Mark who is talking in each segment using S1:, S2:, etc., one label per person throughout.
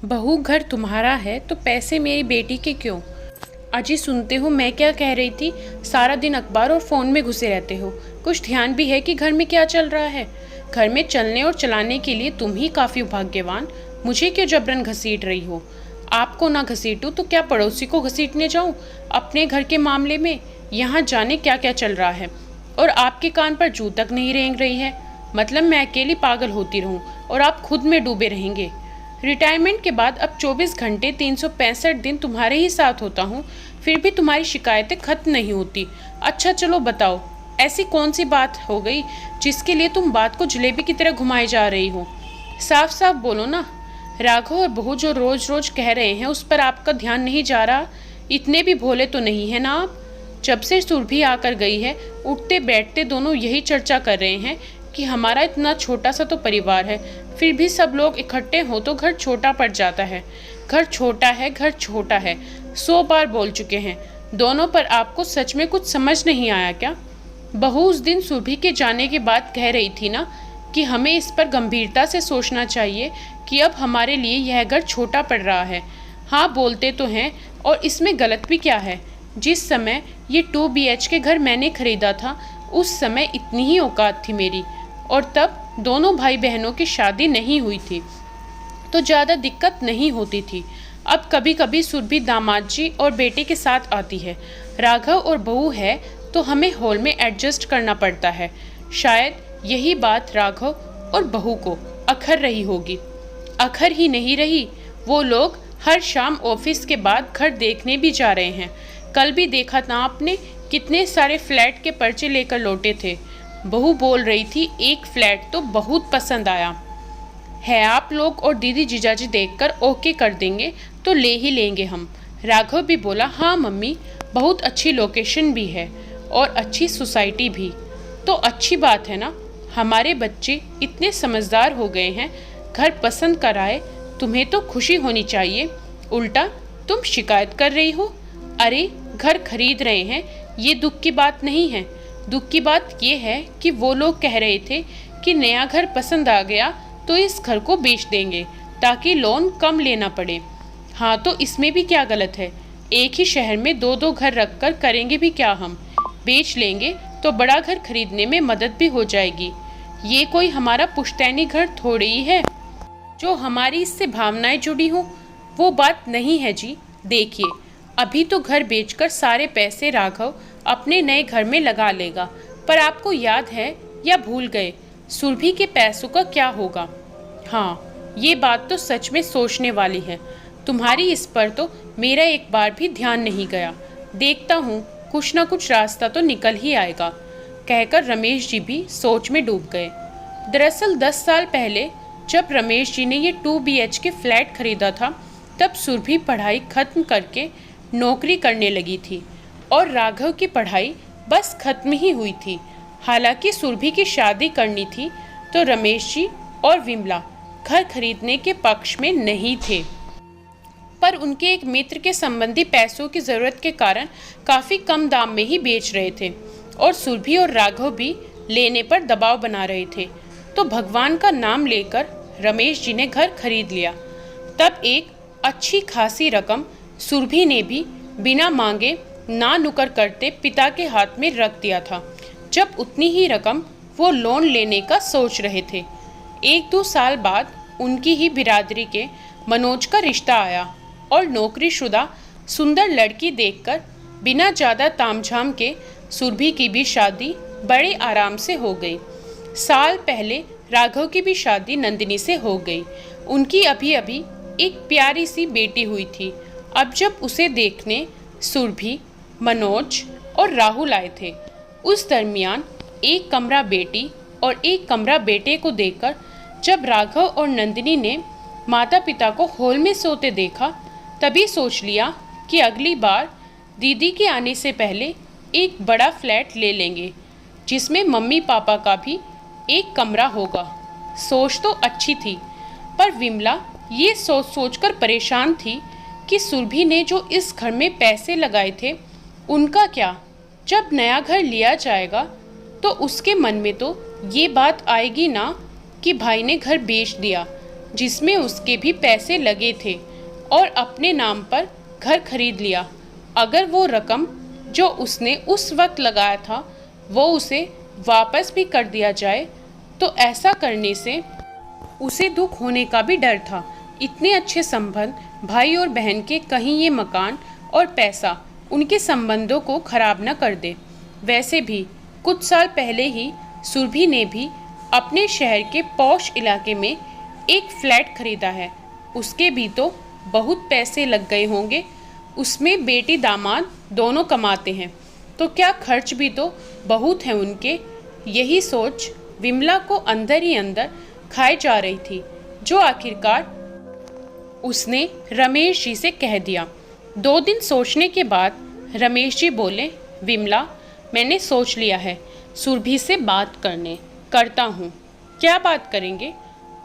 S1: बहू घर तुम्हारा है तो पैसे मेरी बेटी के क्यों? अजी सुनते हो मैं क्या कह रही थी? सारा दिन अखबार और फ़ोन में घुसे रहते हो। कुछ ध्यान भी है कि घर में क्या चल रहा है? घर में चलने और चलाने के लिए तुम ही काफ़ी भाग्यवान। मुझे क्यों जबरन घसीट रही हो? आपको ना घसीटूँ तो क्या पड़ोसी को घसीटने जाऊँ? अपने घर के मामले में यहाँ जाने क्या क्या चल रहा है, और आपके कान पर जू तक नहीं रेंग रही है। मतलब मैं अकेली पागल होती रहूँ और आप खुद में डूबे रहेंगे। रिटायरमेंट के बाद अब 24 घंटे 365 दिन तुम्हारे ही साथ होता हूँ, फिर भी तुम्हारी शिकायतें खत्म नहीं होती। अच्छा चलो बताओ, ऐसी कौन सी बात हो गई जिसके लिए तुम बात को जलेबी की तरह घुमाई जा रही हो? साफ साफ बोलो ना। राघव और बहू जो रोज रोज कह रहे हैं उस पर आपका ध्यान नहीं जा रहा? इतने भी भोले तो नहीं है ना आप? जब से सुरभि आकर गई है, उठते बैठते दोनों यही चर्चा कर रहे हैं कि हमारा इतना छोटा सा तो परिवार है, फिर भी सब लोग इकट्ठे हो तो घर छोटा पड़ जाता है। घर छोटा है, घर छोटा है, 100 बार बोल चुके हैं दोनों, पर आपको सच में कुछ समझ नहीं आया क्या? बहू उस दिन सुरभि के जाने के बाद कह रही थी ना कि हमें इस पर गंभीरता से सोचना चाहिए कि अब हमारे लिए यह घर छोटा पड़ रहा है। हाँ बोलते तो हैं, और इसमें गलत भी क्या है? जिस समय ये 2 BHK घर मैंने खरीदा था उस समय इतनी ही औकात थी मेरी, और तब दोनों भाई बहनों की शादी नहीं हुई थी तो ज़्यादा दिक्कत नहीं होती थी। अब कभी कभी सुरभि दामाद जी और बेटे के साथ आती है, राघव और बहू है तो हमें हॉल में एडजस्ट करना पड़ता है। शायद यही बात राघव और बहू को अखर रही होगी। अखर ही नहीं रही, वो लोग हर शाम ऑफिस के बाद घर देखने भी जा रहे हैं। कल भी देखा था आपने, कितने सारे फ्लैट के पर्चे लेकर लौटे थे। बहू बोल रही थी एक फ्लैट तो बहुत पसंद आया है, आप लोग और दीदी जीजाजी देखकर ओके कर देंगे तो ले ही लेंगे हम। राघव भी बोला हाँ मम्मी, बहुत अच्छी लोकेशन भी है और अच्छी सोसाइटी भी। तो अच्छी बात है ना, हमारे बच्चे इतने समझदार हो गए हैं, घर पसंद कराए, तुम्हें तो खुशी होनी चाहिए। उल्टा तुम शिकायत कर रही हो। अरे घर खरीद रहे हैं, ये दुख की बात नहीं है। दुख की बात ये है कि वो लोग कह रहे थे कि नया घर पसंद आ गया तो इस घर को बेच देंगे ताकि लोन कम लेना पड़े। हाँ तो इसमें भी क्या गलत है? एक ही शहर में 2-2 घर रखकर करेंगे भी क्या हम? बेच लेंगे तो बड़ा घर खरीदने में मदद भी हो जाएगी। ये कोई हमारा पुश्तैनी घर थोड़ी ही है जो हमारी इससे भावनाएं जुड़ी हों। वो बात नहीं है जी। देखिए, अभी तो घर बेचकर सारे पैसे राघव अपने नए घर में लगा लेगा, पर आपको याद है या भूल गए सुरभि के पैसों का क्या होगा? हाँ, ये बात तो सच में सोचने वाली है। तुम्हारी इस पर तो मेरा एक बार भी ध्यान नहीं गया। देखता हूँ कुछ ना कुछ रास्ता तो निकल ही आएगा, कहकर रमेश जी भी सोच में डूब गए। दरअसल 10 साल पहले जब रमेश जी ने ये 2 BHK फ्लैट खरीदा था, तब सुरभि पढ़ाई खत्म करके नौकरी करने लगी थी और राघव की पढ़ाई बस खत्म ही हुई थी। हालांकि सुरभि की शादी करनी थी तो रमेश जी और विमला घर खरीदने के पक्ष में नहीं थे, पर उनके एक मित्र के संबंधी पैसों की ज़रूरत के कारण काफ़ी कम दाम में ही बेच रहे थे, और सुरभि और राघव भी लेने पर दबाव बना रहे थे। तो भगवान का नाम लेकर रमेश जी ने घर खरीद लिया। तब एक अच्छी खासी रकम सुरभि ने भी बिना मांगे ना नुकर करते पिता के हाथ में रख दिया था। जब उतनी ही रकम वो लोन लेने का सोच रहे थे, 1-2 साल बाद उनकी ही बिरादरी के मनोज का रिश्ता आया और नौकरीशुदा सुंदर लड़की देखकर बिना ज़्यादा तामझाम के सुरभि की भी शादी बड़े आराम से हो गई। साल पहले राघव की भी शादी नंदिनी से हो गई। उनकी अभी अभी एक प्यारी सी बेटी हुई थी। अब जब उसे देखने सुरभि, मनोज और राहुल आए थे, उस दरमियान एक कमरा बेटी और एक कमरा बेटे को देखकर जब राघव और नंदिनी ने माता पिता को हॉल में सोते देखा, तभी सोच लिया कि अगली बार दीदी के आने से पहले एक बड़ा फ्लैट ले लेंगे जिसमें मम्मी पापा का भी एक कमरा होगा। सोच तो अच्छी थी, पर विमला ये सोच सोचकर परेशान थी कि सुरभि ने जो इस घर में पैसे लगाए थे उनका क्या? जब नया घर लिया जाएगा तो उसके मन में तो ये बात आएगी ना कि भाई ने घर बेच दिया, जिसमें उसके भी पैसे लगे थे और अपने नाम पर घर खरीद लिया। अगर वो रकम जो उसने उस वक्त लगाया था वो उसे वापस भी कर दिया जाए तो ऐसा करने से उसे दुख होने का भी डर था। इतने अच्छे संबंध भाई और बहन के, कहीं ये मकान और पैसा उनके संबंधों को खराब न कर दे। वैसे भी कुछ साल पहले ही सुरभि ने भी अपने शहर के पॉश इलाके में एक फ्लैट खरीदा है। उसके भी तो बहुत पैसे लग गए होंगे। उसमें बेटी दामाद दोनों कमाते हैं तो क्या खर्च भी तो बहुत है उनके। यही सोच विमला को अंदर ही अंदर खाई जा रही थी, जो आखिरकार उसने रमेश जी से कह दिया। 2 दिन सोचने के बाद रमेश जी बोले, विमला, मैंने सोच लिया है, सुरभि से बात करता हूँ। क्या बात करेंगे?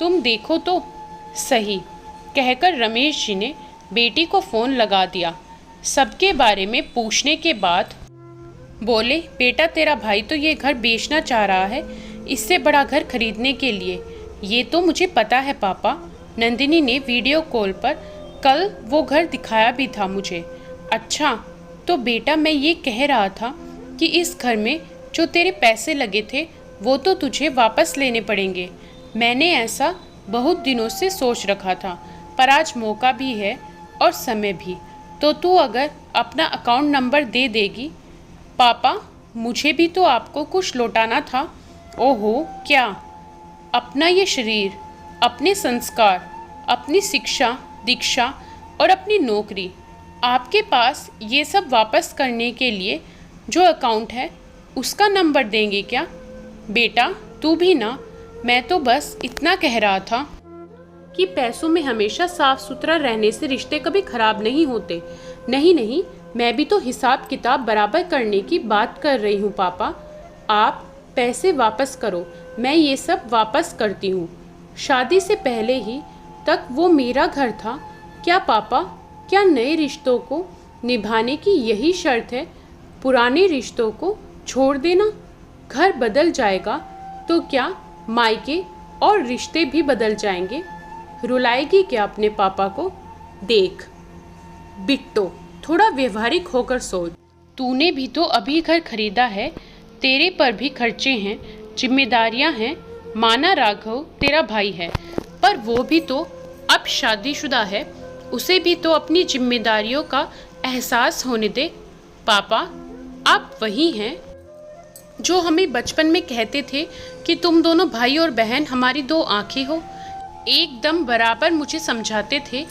S1: तुम देखो तो सही, कहकर रमेश जी ने बेटी को फ़ोन लगा दिया। सबके बारे में पूछने के बाद बोले, बेटा तेरा भाई तो ये घर बेचना चाह रहा है इससे बड़ा घर खरीदने के लिए। ये तो मुझे पता है पापा, नंदिनी ने वीडियो कॉल पर कल वो घर दिखाया भी था मुझे। अच्छा, तो बेटा मैं ये कह रहा था कि इस घर में जो तेरे पैसे लगे थे वो तो तुझे वापस लेने पड़ेंगे। मैंने ऐसा बहुत दिनों से सोच रखा था, पर आज मौका भी है और समय भी। तो तू अगर अपना अकाउंट नंबर दे देगी। पापा, मुझे भी तो आपको कुछ लौटाना था। ओहो, क्या? अपना ये शरीर, अपने संस्कार, अपनी शिक्षा दीक्षा और अपनी नौकरी। आपके पास ये सब वापस करने के लिए जो अकाउंट है उसका नंबर देंगे क्या? बेटा तू भी ना, मैं तो बस इतना कह रहा था कि पैसों में हमेशा साफ सुथरा रहने से रिश्ते कभी खराब नहीं होते। नहीं नहीं, मैं भी तो हिसाब किताब बराबर करने की बात कर रही हूँ पापा। आप पैसे वापस करो, मैं ये सब वापस करती हूँ। शादी से पहले ही तक वो मेरा घर था। क्या पापा, क्या नए रिश्तों को निभाने की यही शर्त है? पुराने रिश्तों को छोड़ देना? घर बदल जाएगा तो क्या मायके और रिश्ते भी बदल जाएंगे? रुलाएगी क्या अपने पापा को? देख बिट्टो, थोड़ा व्यवहारिक होकर सोच। तूने भी तो अभी घर खरीदा है, तेरे पर भी खर्चे हैं, जिम्मेदारियां हैं। माना राघव तेरा भाई है, पर वो भी तो अब शादीशुदा है, उसे भी तो अपनी जिम्मेदारियों का एहसास होने दे। पापा, आप वही हैं जो हमें बचपन में कहते थे कि तुम दोनों भाई और बहन हमारी 2 आंखें हो। एकदम बराबर मुझे समझाते थे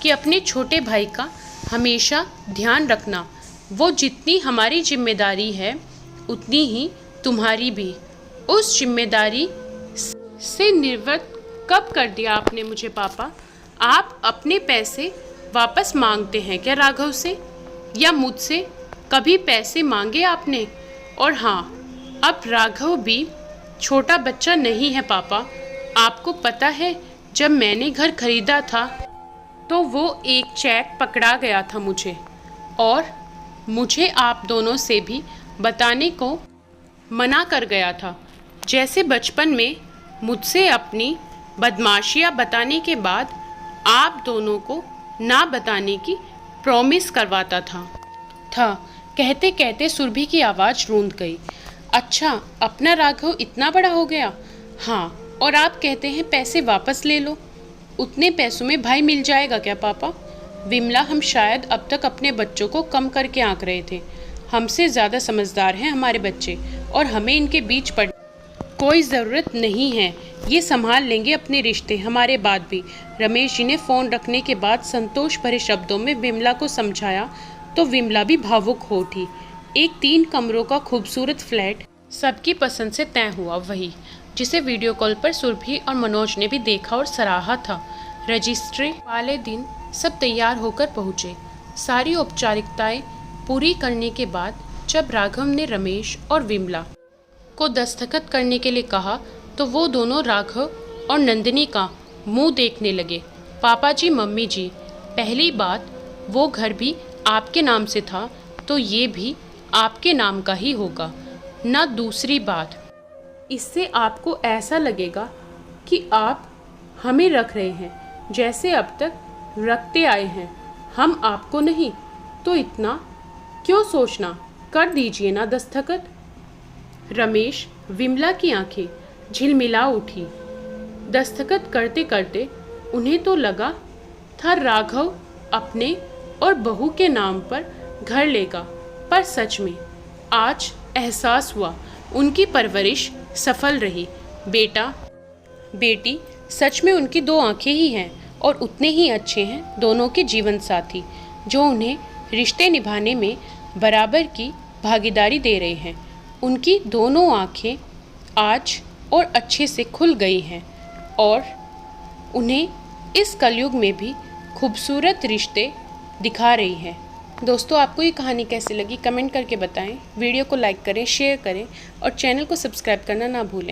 S1: कि अपने छोटे भाई का हमेशा ध्यान रखना। वो जितनी हमारी जिम्मेदारी है उतनी ही तुम्हारी भी। उस जिम्मेदारी से निवृत्त कब कर दिया आपने मुझे पापा? आप अपने पैसे वापस मांगते हैं क्या राघव से या मुझसे? कभी पैसे मांगे आपने? और हाँ, अब राघव भी छोटा बच्चा नहीं है पापा। आपको पता है, जब मैंने घर खरीदा था तो वो एक चेक पकड़ा गया था मुझे, और मुझे आप दोनों से भी बताने को मना कर गया था। जैसे बचपन में मुझसे अपनी बदमाशियाँ बताने के बाद आप दोनों को ना बताने की प्रॉमिस करवाता था। कहते कहते सुरभि की आवाज़ रूंध गई। अच्छा, अपना राघव इतना बड़ा हो गया? हाँ, और आप कहते हैं पैसे वापस ले लो। उतने पैसों में भाई मिल जाएगा क्या पापा? विमला, हम शायद अब तक अपने बच्चों को कम करके आंक रहे थे। हमसे ज़्यादा समझदार हैं हमारे बच्चे, और हमें इनके बीच पड़ कोई ज़रूरत नहीं है। ये संभाल लेंगे अपने रिश्ते हमारे बाद भी। रमेश जी ने फ़ोन रखने के बाद संतोष भरे शब्दों में विमला को समझाया तो विमला भी भावुक हो उठी। एक 3 कमरों का खूबसूरत फ्लैट सबकी पसंद से तय हुआ, वही जिसे वीडियो कॉल पर सुरभि और मनोज ने भी देखा और सराहा था। रजिस्ट्री वाले दिन सब तैयार होकर पहुँचे। सारी औपचारिकताएं पूरी करने के बाद जब राघव ने रमेश और विमला को दस्तखत करने के लिए कहा तो वो दोनों राघव और नंदिनी का मुंह देखने लगे। पापा जी, मम्मी जी, पहली बात, वो घर भी आपके नाम से था तो ये भी आपके नाम का ही होगा ना। दूसरी बात, इससे आपको ऐसा लगेगा कि आप हमें रख रहे हैं जैसे अब तक रखते आए हैं, हम आपको नहीं। तो इतना क्यों सोचना, कर दीजिए ना दस्तखत। रमेश विमला की आंखें झिलमिला उठी। दस्तखत करते करते उन्हें तो लगा था राघव अपने और बहू के नाम पर घर लेगा, पर सच में आज एहसास हुआ उनकी परवरिश सफल रही। बेटा बेटी सच में उनकी दो आंखें ही हैं और उतने ही अच्छे हैं दोनों के जीवन साथी, जो उन्हें रिश्ते निभाने में बराबर की भागीदारी दे रहे हैं। उनकी दोनों आंखें आज और अच्छे से खुल गई हैं और उन्हें इस कलयुग में भी खूबसूरत रिश्ते दिखा रही है। दोस्तों, आपको ये कहानी कैसी लगी कमेंट करके बताएं। वीडियो को लाइक करें, शेयर करें और चैनल को सब्सक्राइब करना ना भूलें।